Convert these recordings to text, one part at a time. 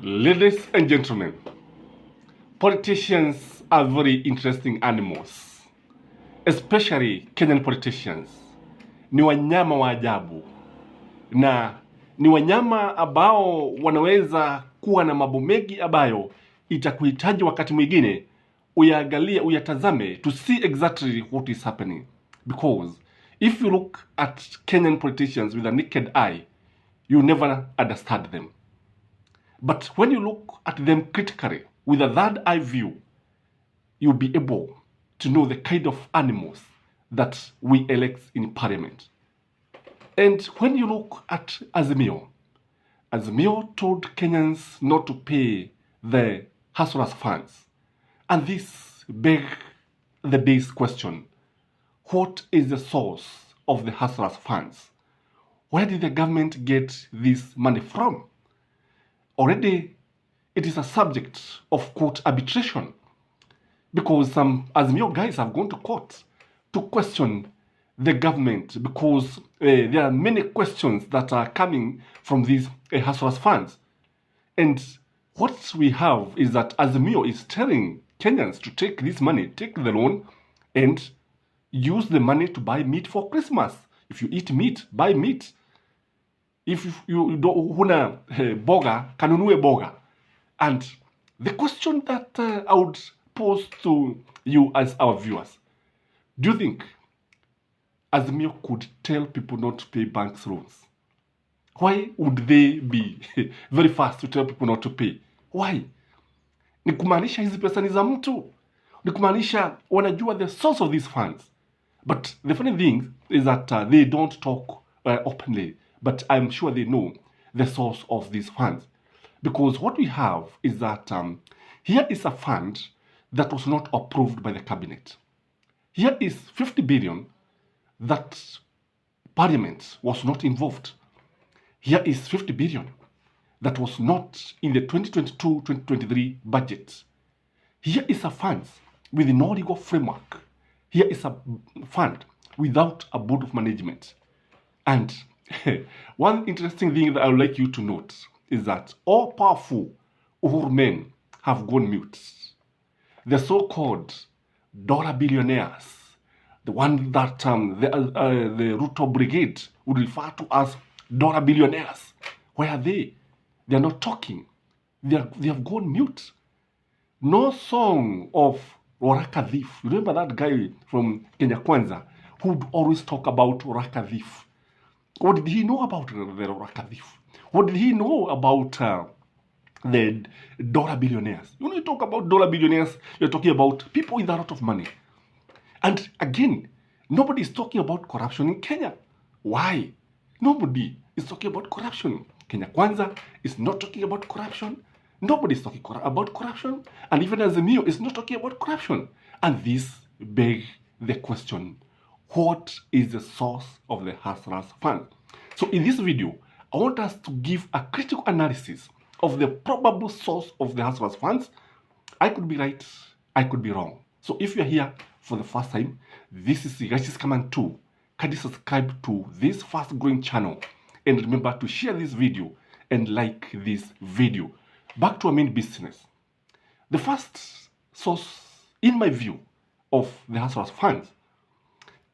Ladies and gentlemen, politicians are very interesting animals, especially Kenyan politicians. Ni wanyama wa ajabu na ni wanyama ambao wanaweza kuwa na mambo mengi ambayo itakuhitaji wakati mwingine uyaangalie, uyatazame to see exactly what is happening, because if you look at Kenyan politicians with a naked eye, you never understand them. But when you look at them critically, with a third eye view, you'll be able to know the kind of animals that we elect in parliament. And when you look at Azimio told Kenyans not to pay the Husler'S funds. And this begs the base question: what is the source of the Husler'S funds? Where did the government get this money from? Already, it is a subject of court arbitration, because some Azimio guys have gone to court to question the government, because there are many questions that are coming from these Husler'S funds. And what we have is that Azimio is telling Kenyans to take this money, take the loan, and use the money to buy meat for Christmas. If you eat meat, buy meat. If you don't huna boga, kanunue boga. And the question that I would pose to you as our viewers: do you think Azimio could tell people not to pay banks loans? Why would they be very fast to tell people not to pay? Why? Ni kumaanisha hizi pesa ni za mtu. Ni kumaanisha wanajua the source of these funds. But the funny thing is that they don't talk openly. But I'm sure they know the source of these funds. Because what we have is that here is a fund that was not approved by the cabinet. Here is 50 billion that parliament was not involved. Here is 50 billion that was not in the 2022-2023 budget. Here is a fund with no legal framework. Here is a fund without a board of management. And one interesting thing that I would like you to note is that all powerful Uhuru men have gone mute. The so-called dollar billionaires, the one that the Ruto Brigade would refer to as dollar billionaires, where are they? They are not talking. They have gone mute. No song of Oraka Thief. You remember that guy from Kenya Kwanza who would always talk about Oraka Thief? What did he know about the Oraka Thief? What did he know about the dollar billionaires? When you talk about dollar billionaires, you're talking about people with a lot of money. And again, nobody is talking about corruption in Kenya. Why? Nobody is talking about corruption. Kenya Kwanza is not talking about corruption. Nobody is talking about corruption. And even Azimio is not talking about corruption. And this begs the question: what is the source of the Husler'S fund? So in this video, I want us to give a critical analysis of the probable source of the Husler'S funds. I could be right, I could be wrong. So if you're here for the first time, this is Righteous Command 2. Kindly subscribe to this fast growing channel. And remember to share this video and like this video. Back to our main business. The first source, in my view, of the Husler'S funds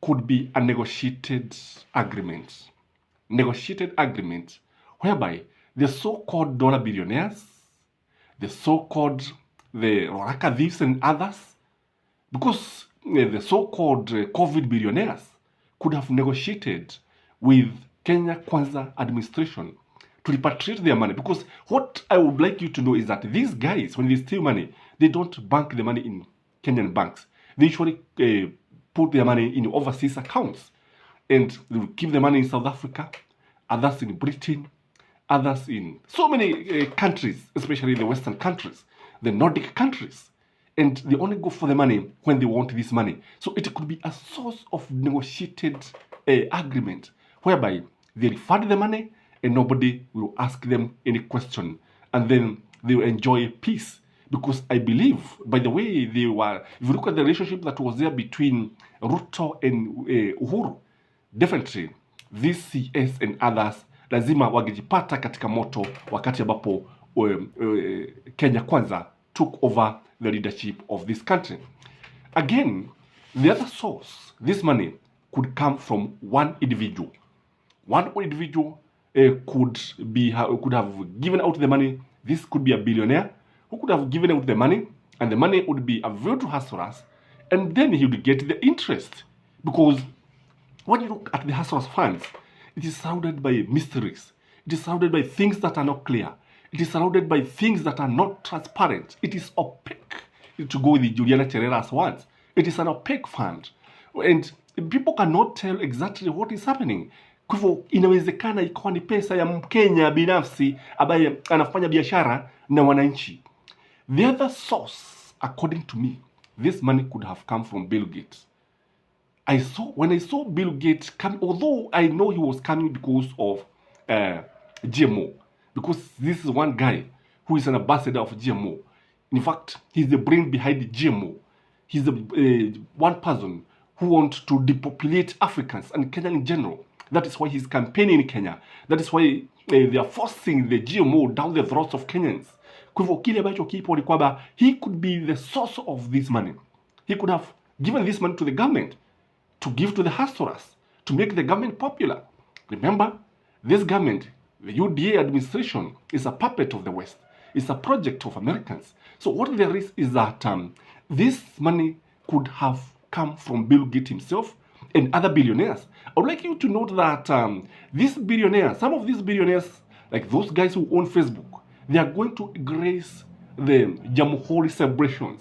could be a negotiated agreement. Negotiated agreement whereby the so-called dollar billionaires, the so-called the Oraka thieves and others, because the so-called COVID billionaires could have negotiated with Kenya Kwanza administration to repatriate their money. Because what I would like you to know is that these guys, when they steal money, they don't bank the money in Kenyan banks. They usually put their money in overseas accounts, and they will keep the money in South Africa, others in Britain, others in so many countries, especially the Western countries, the Nordic countries. And they only go for the money when they want this money. So it could be a source of negotiated agreement whereby they refund the money and nobody will ask them any question. And then they will enjoy peace. Because I believe, by the way they were, if you look at the relationship that was there between Ruto and Uhuru, definitely these CS and others lazima wangejipata katika moto wakati ambapo Kenya Kwanza took over the leadership of this country. Again, the other source, this money could come from one individual. One individual could have given out the money. This could be a billionaire who could have given out the money, and the money would be available to Huslers, and then he would get the interest. Because when you look at the Huslers funds, it is surrounded by mysteries. It is surrounded by things that are not clear. It is surrounded by things that are not transparent. It is opaque. To go with the Juliana Cherera's words, it is an opaque fund, and people cannot tell exactly what is happening. Kwa hivyo inawezekana ikawa ni pesa ya Mkenya binafsi ambaye anafanya biashara na wananchi. The other source, according to me, this money could have come from Bill Gates. When I saw Bill Gates come, although I know he was coming because of GMO, because this is one guy who is an ambassador of GMO. In fact, he's the brain behind the GMO. He's the one person who wants to depopulate Africans and Kenya in general. That is why he's campaigning in Kenya. That is why they are forcing the GMO down the throats of Kenyans. Kwa hivyo kile ambacho kipo ni kwamba he could be the source of this money. He could have given this money to the government, to give to the Huslers, to make the government popular. Remember, this government, the UDA administration, is a puppet of the West. It's a project of Americans. So what there is that this money could have come from Bill Gates himself and other billionaires. I would like you to note that these billionaires, some of these billionaires, like those guys who own Facebook, they are going to grace the Jamhuri celebrations.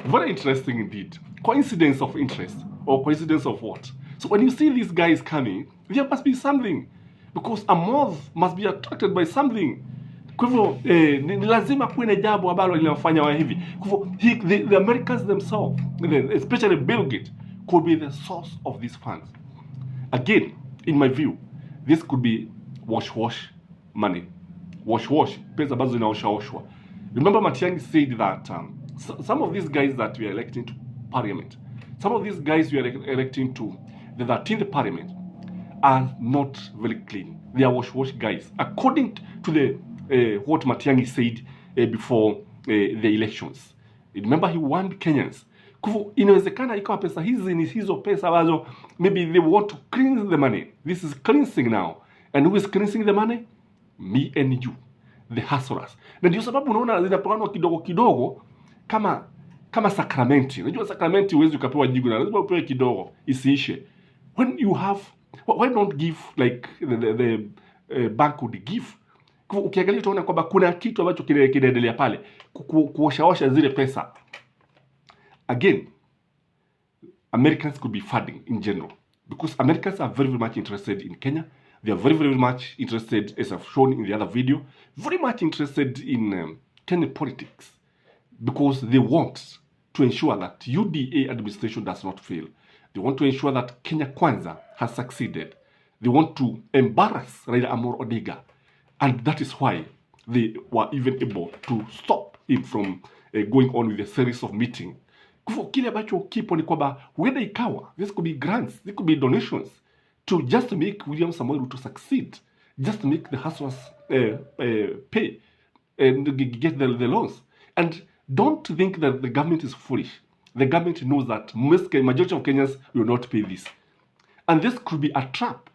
Very interesting indeed. Coincidence of interest, or coincidence of what? So when you see these guys coming, there must be something, because a moth must be attracted by something. Kwa hivyo ni lazima kuwe na jambo ambalo linafanya wa hivi. Kwa hivyo the Americans themselves, especially Bill Gates, could be the source of these funds. Again, in my view, this could be wash money. Wash, pesa ambazo zinaoshwa. Remember Matiang'i said that some of these guys that we are electing to parliament, some of these guys we are electing to the 13th parliament are not very clean. They are wash guys, according to the what Matiang'i said before the elections. Remember, he warned Kenyans. Inawezekana ikawa pesa hizi ni hizo pesa ambazo maybe they want to cleanse the money. This is cleansing now. And who is cleansing the money? Me and you, the Huslers. Na ndio sababu unaona zinapeanwa kidogo kidogo kama sakramenti. Unajua sakramenti huwezi ukapewa jigu, na lazima upewe kidogo isiishe. When you have, why not give like the bank would give? Ukiangalia utaona kwamba kuna kitu ambacho kinaendelea pale, kuoshaosha zile pesa. Again, Americans could be funding in general, because Americans are very much interested in Kenya. They are very much interested, as I've shown in the other video, very much interested in Kenyan politics, because they want to ensure that UDA administration does not fail. They want to ensure that Kenya Kwanza has succeeded. They want to embarrass Raila Amolo Odinga. And that is why they were even able to stop him from going on with a series of meetings. Kile ambacho kipo ni kwamba huenda ikawa, this could be grants, this could be donations, to just make William Samoei Ruto succeed, just to make the Huslers pay and get the loans. And don't think that the government is foolish. The government knows that majority of Kenyans will not pay this. And this could be a trap,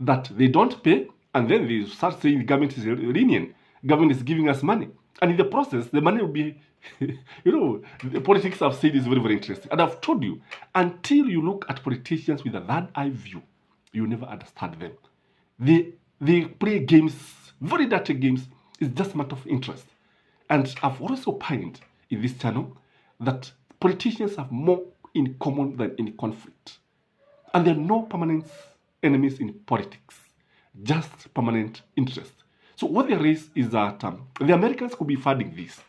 that they don't pay, and then they start saying the government is lenient, government is giving us money. And in the process, the money will be, the politics I've said is very interesting. And I've told you, until you look at politicians with a third eye view, you never understand them. They play games, very dirty games. It's just a matter of interest. And I've always opined in this channel that politicians have more in common than in conflict. And there are no permanent enemies in politics, just permanent interest. So what there is that the Americans could be funding this.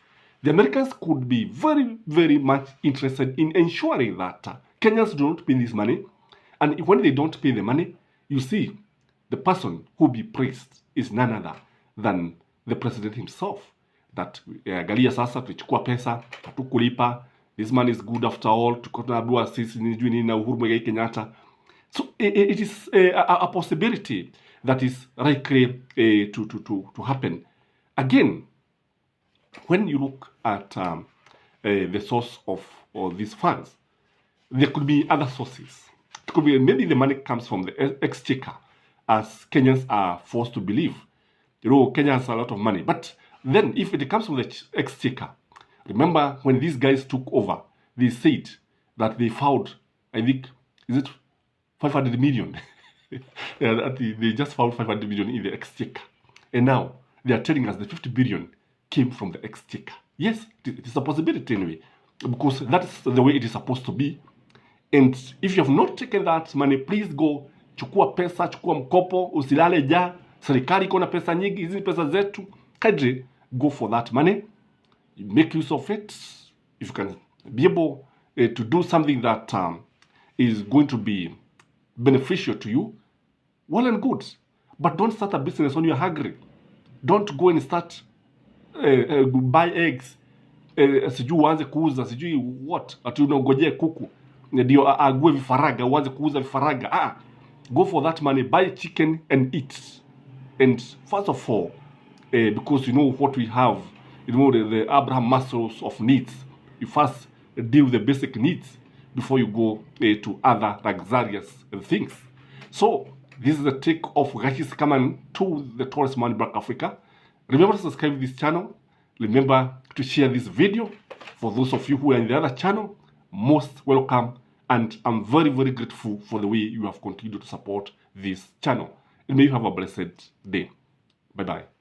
The Americans could be very much interested in ensuring that Kenyans do not pay this money. And when they don't pay the money, you see, the person who be praised is none other than the president himself. That galia sasa tuchukua pesa, hatukulipa, this man is good after all, tukotunabua sisi nijui nini na Uhuru Muigai Kenyatta. So it is a possibility that is likely to happen Again, when you look at the source of these funds, there could be other sources. It could be maybe the money comes from the exchequer, as Kenyans are forced to believe. You know, Kenya has a lot of money. But then if it comes from the exchequer, remember when these guys took over, they said that they found, I think, is it 500 million? Yeah, they just found 500 million in the exchequer. And now they are telling us the 50 billion came from the exchequer. Yes, it is a possibility anyway, because that's the way it is supposed to be. And if you have not taken that money, please go, chukua pesa, chukua mkopo, usilale ja, serikali iko na pesa nyingi, hizi pesa zetu, kadri, go for that money, make use of it. If you can be able to do something that is going to be beneficial to you, well and good. But don't start a business when you're hungry. Don't go and start buy eggs, sijui uanze kuuza, sijui what, ati unangojea kuku ndio ague vifaraga, uanze kuuza vifaraga. Go for that money, buy chicken and eat. And first of all, because you know what we have, you know the Abraham muscles of needs, you first deal with the basic needs before you go to other luxurious things. So this is the take of Gashis coming to the Tourist Money Black Africa. Remember to subscribe to this channel. Remember to share this video. For those of you who are in the other channel, most welcome. And I'm very, very grateful for the way you have continued to support this channel. And may you have a blessed day. Bye-bye.